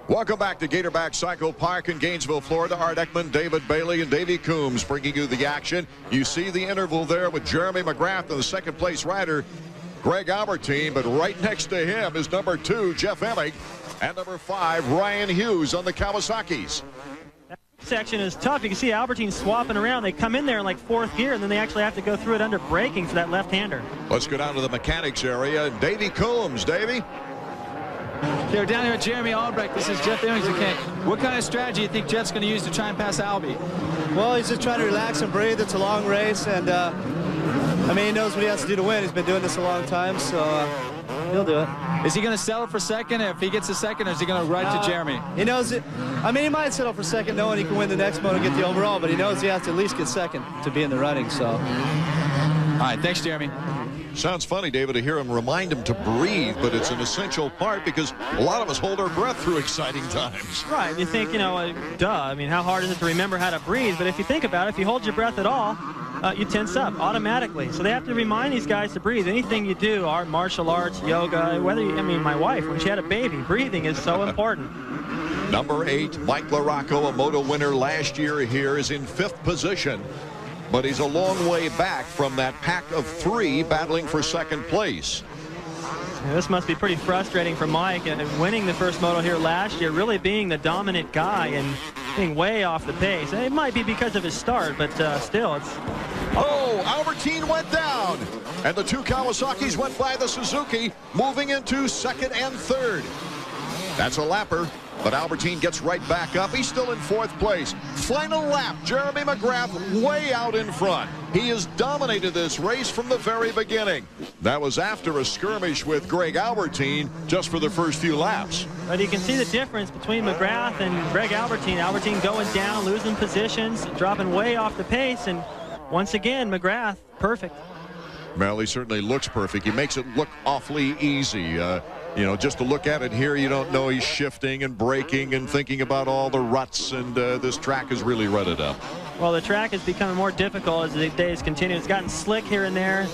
Welcome back to Gatorback Cycle Park in Gainesville, Florida. Art Ekman, David Bailey, and Davey Coombs bringing you the action. You see the interval there with Jeremy McGrath and the second place rider, Greg Albertine, but right next to him is number 2, Jeff Emig, and number 5, Ryan Hughes on the Kawasaki's. That section is tough. You can see Albertine swapping around. They come in there in like 4th gear, and then they actually have to go through it under braking for that left-hander. Let's go down to the mechanics area. Davey Coombs. Davey? They're down here with Jeremy Albrecht. This is Jeff Emig's mechanic. What kind of strategy do you think Jeff's going to use to try and pass Albie? Well, he's just trying to relax and breathe. It's a long race, and I mean, he knows what he has to do to win. He's been doing this a long time, so he'll do it. Is he going to settle for second? If he gets a second, or is he going to ride to Jeremy? He knows it. I mean, he might settle for second knowing he can win the next moto and get the overall, but he knows he has to at least get second to be in the running, so. All right, thanks, Jeremy. Sounds funny, David, to hear him remind him to breathe, but it's an essential part because a lot of us hold our breath through exciting times. Right. You think, you know, duh. I mean, how hard is it to remember how to breathe? But if you think about it, if you hold your breath at all, you tense up automatically. So they have to remind these guys to breathe. Anything you do, art, martial arts, yoga, whether you, I mean, my wife, when she had a baby, breathing is so important. Number 8, Mike LaRocco, a moto winner last year here, is in 5th position. But he's a long way back from that pack of 3 battling for second place. Yeah, this must be pretty frustrating for Mike, and winning the first moto here last year, really being the dominant guy and being way off the pace. It might be because of his start, but still, it's... Oh, Albertine went down, and the 2 Kawasaki's went by the Suzuki, moving into 2nd and 3rd. That's a lapper. But Albertine gets right back up. He's still in 4th place. Final lap, Jeremy McGrath way out in front. He has dominated this race from the very beginning. That was after a skirmish with Greg Albertine just for the first few laps. But you can see the difference between McGrath and Greg Albertine. Albertine going down, losing positions, dropping way off the pace, and once again, McGrath, perfect. Well, he certainly looks perfect. He makes it look awfully easy. You know, just to look at it here, you don't know he's shifting and braking and thinking about all the ruts, and this track is really rutted up. Well, the track is becoming more difficult as the days continue. It's gotten slick here and there.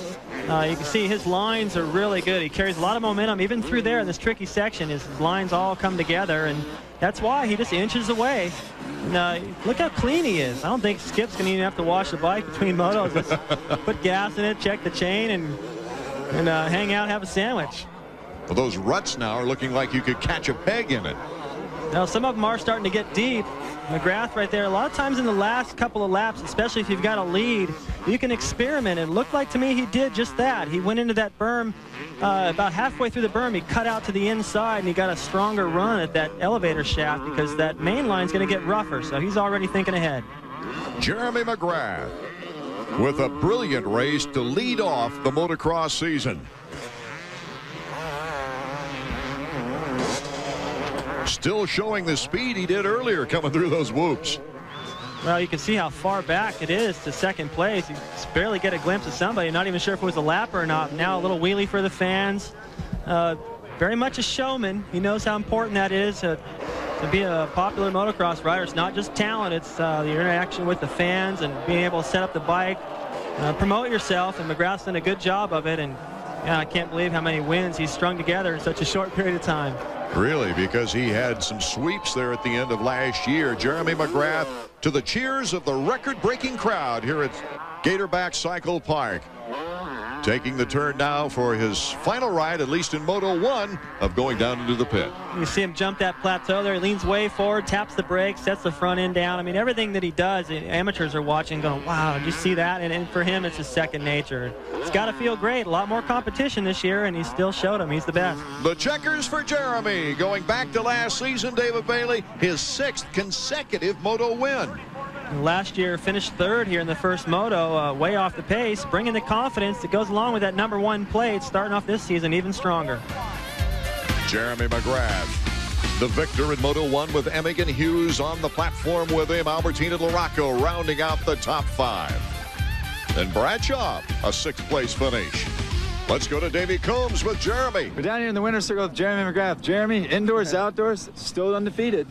You can see his lines are really good. He carries a lot of momentum even through there in this tricky section. His lines all come together, and that's why he just inches away. And, look how clean he is. I don't think Skip's going to even have to wash the bike between motos. Just put gas in it, check the chain, and hang out, have a sandwich. Well, those ruts now are looking like you could catch a peg in it. Now, some of them are starting to get deep. McGrath right there. A lot of times in the last couple of laps, especially if you've got a lead, you can experiment. And it looked like to me he did just that. He went into that berm, about halfway through the berm, he cut out to the inside, and he got a stronger run at that elevator shaft because that main line's going to get rougher. So he's already thinking ahead. Jeremy McGrath with a brilliant race to lead off the motocross season. Still showing the speed he did earlier coming through those whoops. Well, you can see how far back it is to second place. You just barely get a glimpse of somebody. Not even sure if it was a lapper or not. Now a little wheelie for the fans. Very much a showman. He knows how important that is to be a popular motocross rider. It's not just talent. It's the interaction with the fans and being able to set up the bike, promote yourself. And McGrath's done a good job of it. And yeah, I can't believe how many wins he's strung together in such a short period of time. Really, because he had some sweeps there at the end of last year. Jeremy McGrath to the cheers of the record-breaking crowd here at Gatorback Cycle Park. Taking the turn now for his final ride, at least in Moto 1, of going down into the pit. You see him jump that plateau there. He leans way forward, taps the brakes, sets the front end down. I mean, everything that he does, the amateurs are watching going, wow, did you see that? And for him, it's his second nature. It's got to feel great. A lot more competition this year, and he still showed him he's the best. The checkers for Jeremy. Going back to last season, David Bailey, his 6th consecutive Moto win. Last year finished 3rd here in the first moto, way off the pace, bringing the confidence that goes along with that #1 plate, starting off this season even stronger. Jeremy McGrath, the victor in Moto 1 with Emig and Hughes on the platform with him. Albertine and LaRocco rounding out the top 5. Then Bradshaw, a 6th place finish. Let's go to Davey Coombs with Jeremy. We're down here in the winner's circle with Jeremy McGrath. Jeremy, indoors, outdoors, still undefeated.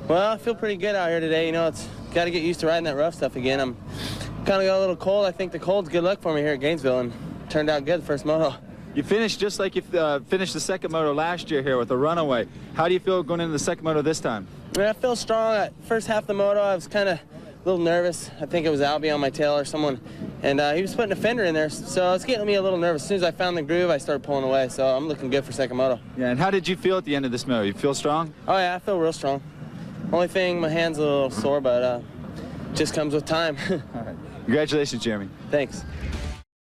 Well, I feel pretty good out here today. You know, it's got to get used to riding that rough stuff again. I'm kind of got a little cold. I think the cold's good luck for me here at Gainesville, and turned out good the first moto. You finished just like you finished the second moto last year here with a runaway. How do you feel going into the second moto this time? I feel strong. First half of the moto, I was kind of a little nervous. I think it was Albie on my tail or someone, and he was putting a fender in there, so it's getting me a little nervous. As soon as I found the groove, I started pulling away, so I'm looking good for second moto. Yeah, and how did you feel at the end of this moto? You feel strong? Oh yeah, I feel real strong. Only thing, my hand's a little sore, but just comes with time. All right. Congratulations, Jeremy. Thanks.